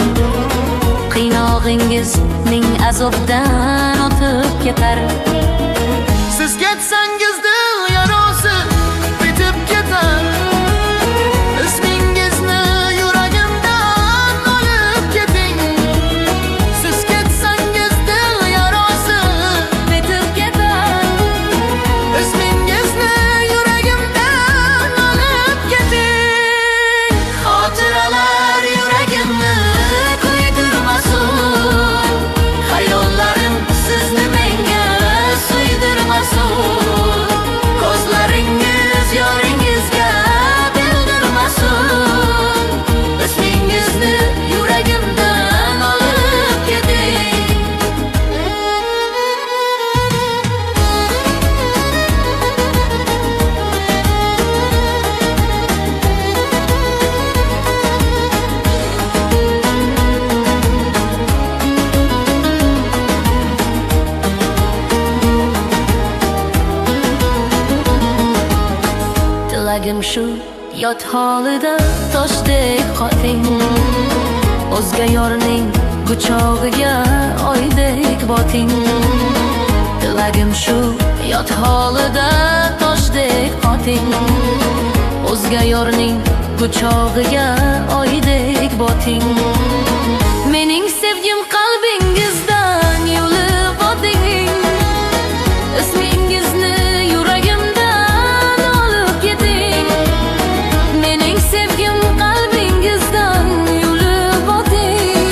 Qiynog'ingiz ming azobdan o'tib ketar. Siz ketsangiz dil yarosi bitib ketar. Ismingizni yuragimdan olib keting. Siz ketsangiz dil yarosi Bitib ketar. ismingizni yuragimdan olib keting. Xotiralar yuragimni kuydirmasin. Xayollarim sizni menga tilagim shu yot holida toshdek qoting o'zga yorning quchog'iga oydek boting tilagim shu yot holida toshdek qoting o'zga yorning quchog'iga oydek boting mening sevgim qalbingizdan yulib oting ismingizni yuragimdan olib keting mening sevgim qalbingizdan yulib oting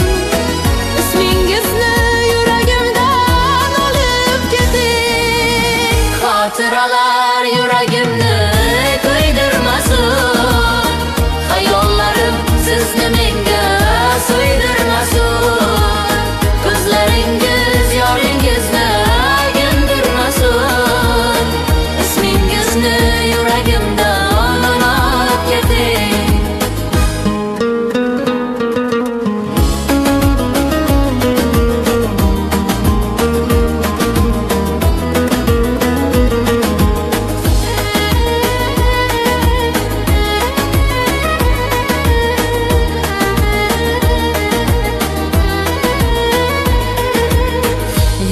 ismingizni yuragimdan olib keting xotiralar yuragimni kuydirmasin hayollarim sizni menga so'ydirmasin ko'zlaringiz yoringizni gindirmasin ismingizni yuragimdan olib keting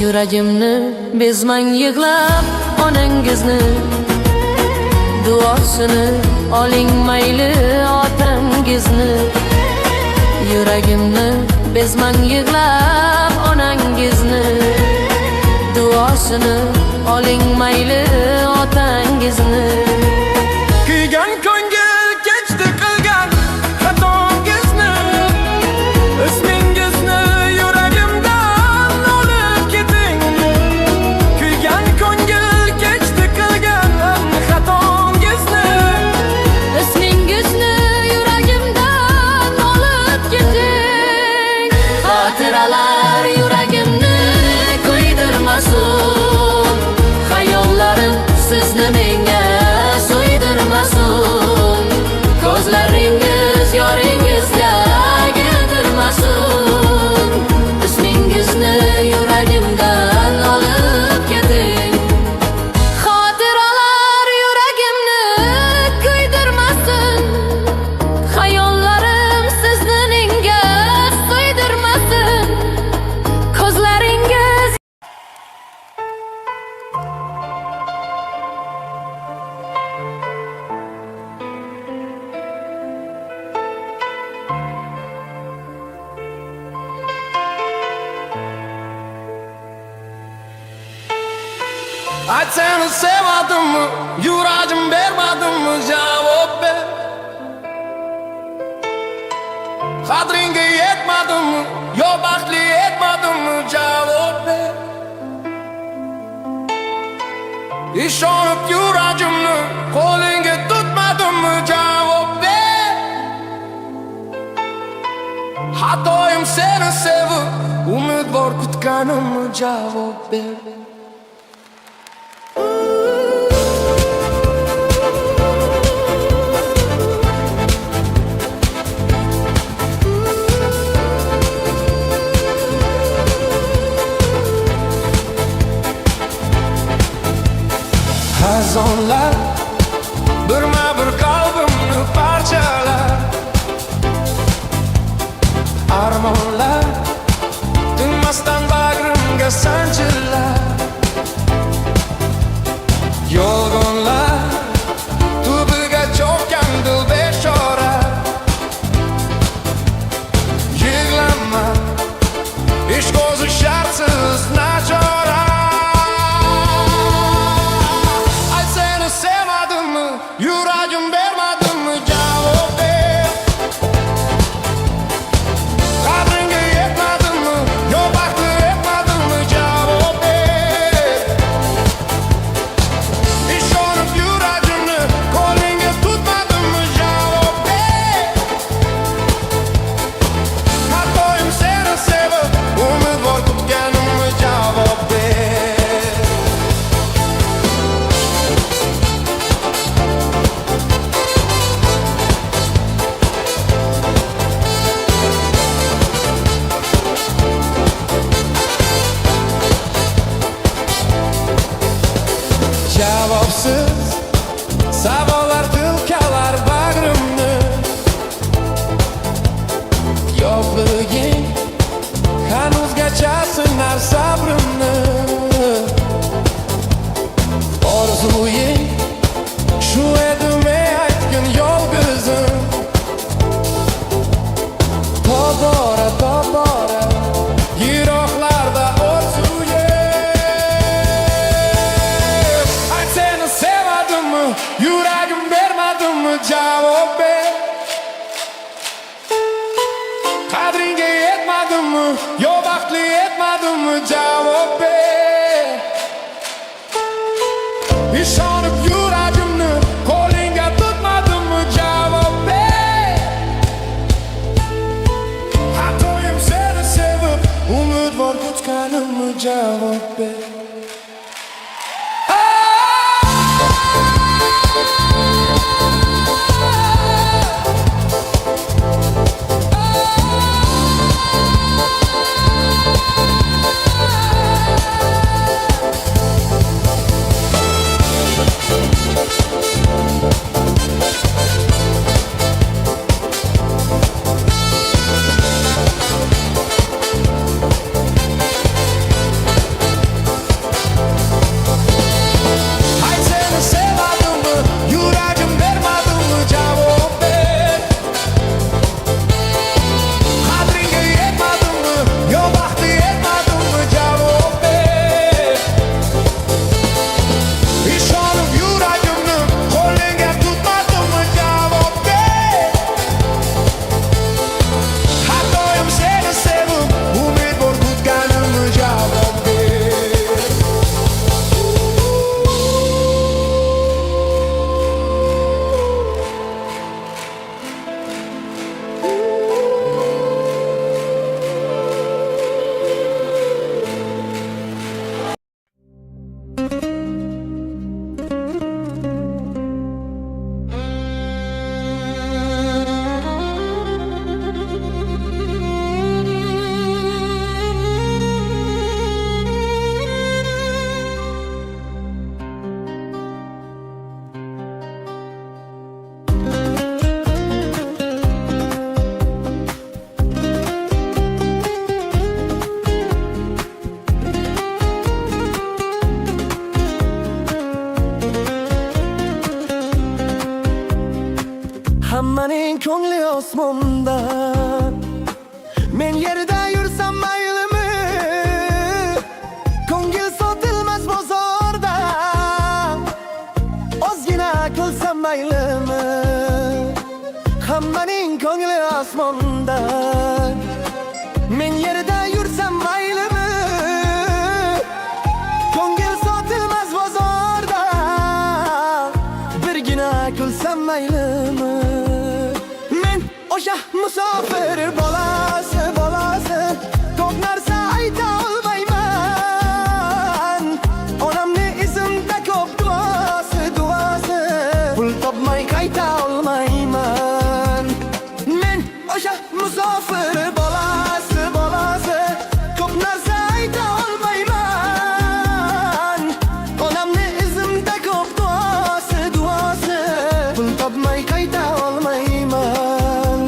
yuragimni bezmang yig'lab onangizni duosini oling mayli otangizni yuragimni bezmang yig'lab onangizni duosini oling mayli otangizni Kuygan ko'ngil kechdi qilgan xatongizni ismingizni yuragimdan olib keting kuygan ko'ngil kechdi qilgan xatongizni ismingizni yuragimdan olib keting xotiralar yuragimni kuydirmasin hayollarim sizni menga so'ydirmasin ko'zlaringiz yoringizga gindirmasin ismingizni yuragimdan olib keting xotiralar yuragimni kuydirmasin hayollarim sizni menga so'ydirmasin ko'zlaringiz Aytsana sevmadimmi, yuragim bermadimmi javob ber Qadringga yetmadimmi, yo baxtli etmadimmi javob ber Ishonib yuragimni qo'lingga tutmadimmi javob ber Xatoyim seni sevib, umidvor kutganimmi javob ber Xazonlar birma-bir qalbimni parchalar armonlar tinmasdan bag'rimga sanchillar yolg'onlar tubiga cho'kkan dil bechora yig'lama ishq o'zi shartsiz nachora yuragim bermadimmi javob ber Qadringga yetmadimmi, yo baxtli etmadimmi javob yo baxtli etmadimmi javob ber. Ishonib yuragimni qo'lingga tutmadimmi javob ber. Xatoyim seni sevib umidvor kutganimmi javob ber. Hammaning ko'ngli osmonda, men yerda yursam maylimi? Ko'ngil sotilmas bozorda, ozgina qilsam maylimi? Hammaning ko'ngli osmonda, men yerda yursam maylimi? Ko'ngil sotilmas bozorda, birgina qilsam maylimi? O'sha musofir bolasi, ko'p narsa ayta olmayman. Onamni izimda ko'p duosi, pul topmay qayta olmayman. Men o'sha musofir bolasi, ko'p narsa ayta olmayman. Onamni izimda ko'p duosi, pul topmay qayta olmayman.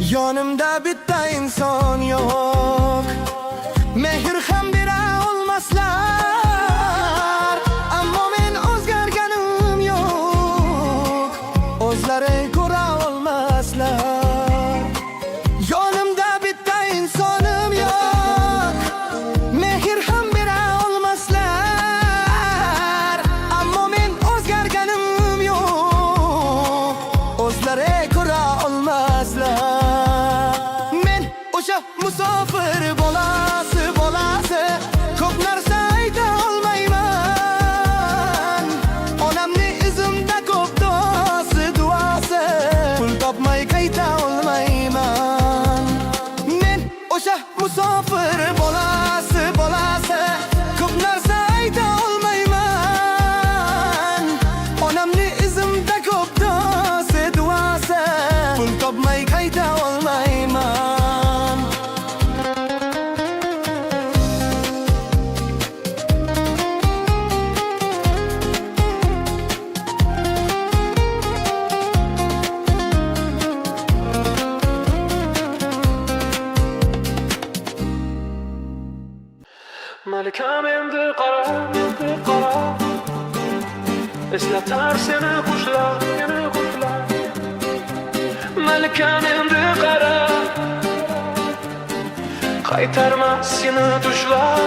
Yonimda bitta inson yo'q, mehr ham bera olmaslar. Ammo men o'zgarganim yo'q, o'zlari ko'ra olmaslar. Yonimda bitta insonim yo'q, mehr ham bera olmaslar. Ammo men o'zgarganim yo'q, o'zlari ko'ra olmaslar. O'sha musofir bolasi, ko'p narsa ayta olmayman. Onamni izimda ko'p duosi, pul topmay qayta olmayman. Men o'sha musofir bolasi, ko'p narsa ayta olmayman. Onamni izimda ko'p duosi, pul topmay qayta olmayman. Malikam endi qara, eslatar seni qushlar, Malikam endi qara, qaytarmas seni tushlar.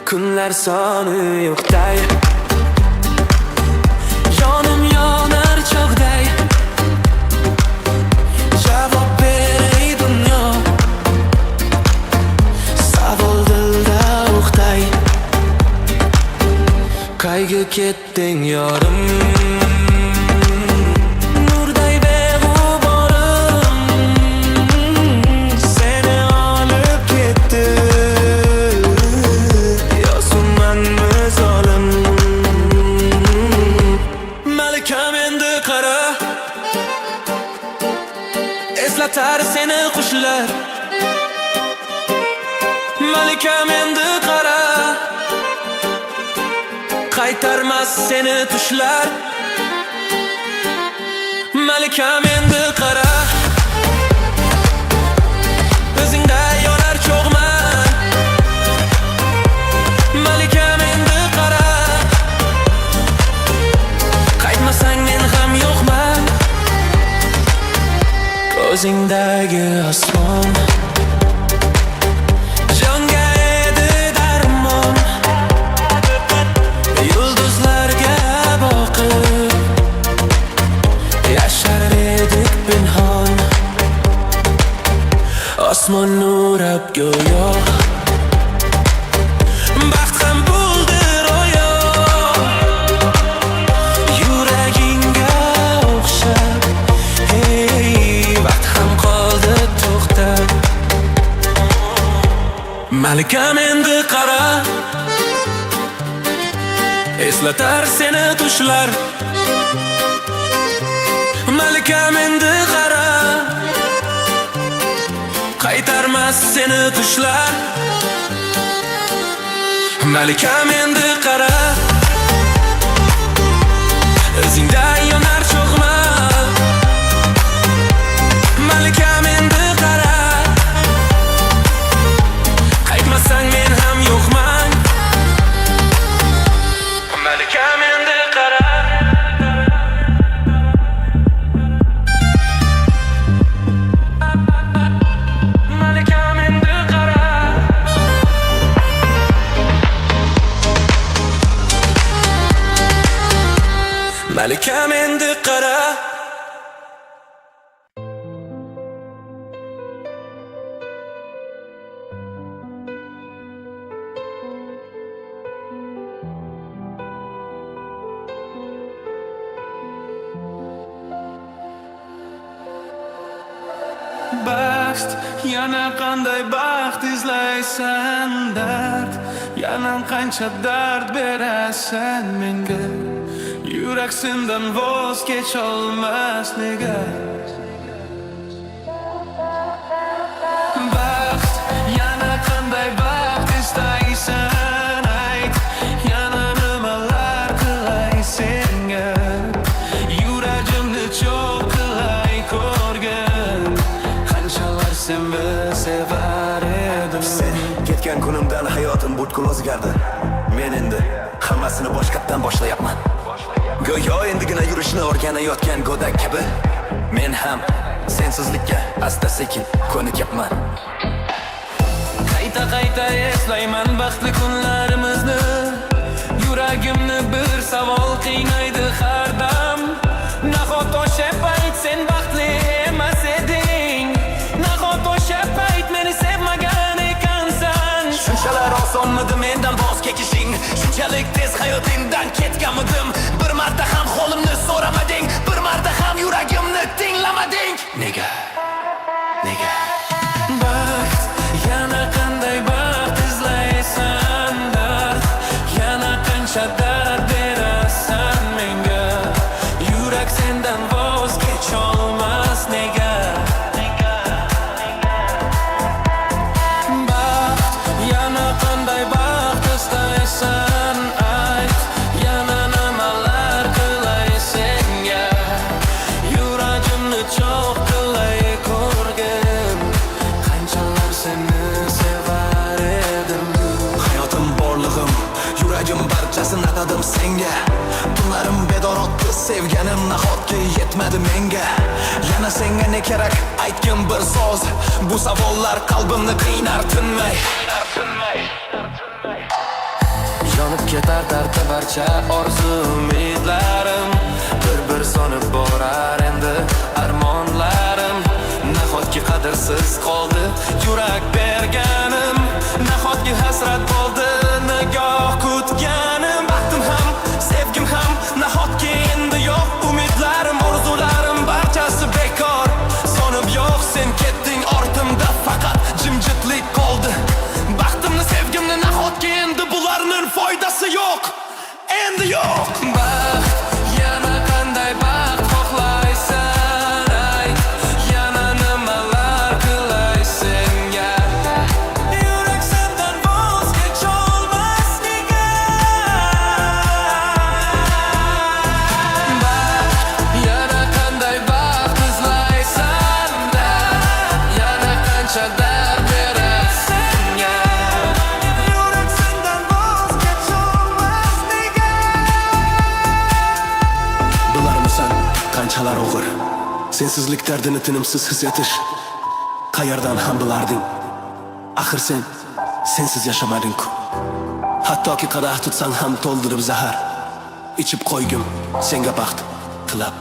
Kunlar soni yo'qday, jonim yonar chog'day. Javob beray dunyo, savol dilda o'qday. Qayga ketding yorim, nurday beg'uborim. Seni olib ketdi, yo'sinmanmi zolim. Malikam endi qara, eslatar seni qushlar. Malikam endi qara, qaytarmas seni tushlar. Malikam endi qara, o'zingda yonar cho'g'man. Malikam endi qara, qaytmasang men ham yo'qman. Ko'zingdagi osmon jonga edi darmon. Yulduzlarga boqib yashar edik pinhon. Osmon nurab go'yo, baxt ham bo'ldi ro'yo. Yuragingga o'xshab, hey, vaqt ham qoldi to'xtab. Malikam endi qara, eslatar seni tushlar. Malikam endi qara, qaytarmas seni tushlar. Malikam endi qara, o'zingda yonar cho'g'man. Malikam endi qara, qaytmasang men ham yo'qman. Malikam endi qara, Malikam endi qara. Malikam endi qara. Baxt, yana qanday baxt izlaysan dard. Yana qancha dard berasan menga. Yurak sendan voz kecholmas nega. Baxt, yana qanday baxt istaysan ayt. Yana nimalar qilay senga. Yuragimni cho'q qilay ko'rgin. Qanchalar seni sevar edim. Sen ketgan kunimdan hayotim butkul o'zgardi. Men endi hammasini boshqatdan boshlayapman. Go'yo endigina yurishni o'rganayotgan go'dak kabi men ham sensizlikka asta sekin ko'nikyapman. Qayta eslayman baxtli kunlarimizni. Yuragimni bir savol qiynaydi har dam. Nahot o'sha payt sen baxtli emas eding? Nahot o'sha payt meni sevmagan ekansan? Shunchalar osonmidi mendan voz kechishing? Shunchalik tez hayotingdan ketganmidim? Bir marta ham qo'limni so'ramading, bir marta ham yuragimni tinglamading. Nega? Nega? Baxt, yana qanday baxt izlaysan dard. Yana qancha dard berasan menga. Yurak sendan voz kecholmas nega. Baxt, yana qanday baxt istaysan ayt. Yana nimalar qilay senga. Yuragimni cho'q qilay ko'rgin. qaradim senga. Tunlarim bedor o'tdi, sevganim nahotki yetmadi menga. Yana senga ne kerak, aytgin bir so'z. Bu savollar qalbimni qiynar tinmay. Yonib ketar dardi barcha orzu umidlarim. Bir sonib borar endi armonlarim. Nahotki qadrsiz qoldi yurak berganim. Nahotki hasrat bo'ldi nigoh kutganim. Baxtim ham, sevgim ham nahotki endi yo'q. Umidlarim, orzularim barchasi bekor. Sonib yo'q, sen ketding ortimda faqat jimjitlik qoldi. Baxtimni, sevgimni nahotki endi bularning foydasi yo'q. Endi yo'q. Baxt, yana qanday baxt xohlaysan ay. Yana nimalar qilay senga. Yurak sendan voz kecholmas nega. Baxt, yana qanday baxt izlaysan da. Yana qancha dard berar senga. Yurak sendan voz kecholmas nega. Bilarmisan qanchalar og'ir sensizlik dardini tinimsiz his etish. Qayerdan ham bilarding, axir sensiz yashamading-ku. Hattoki qadah tutsang ham to'ldirib zahar ichib qo'ygim senga baxt tilab.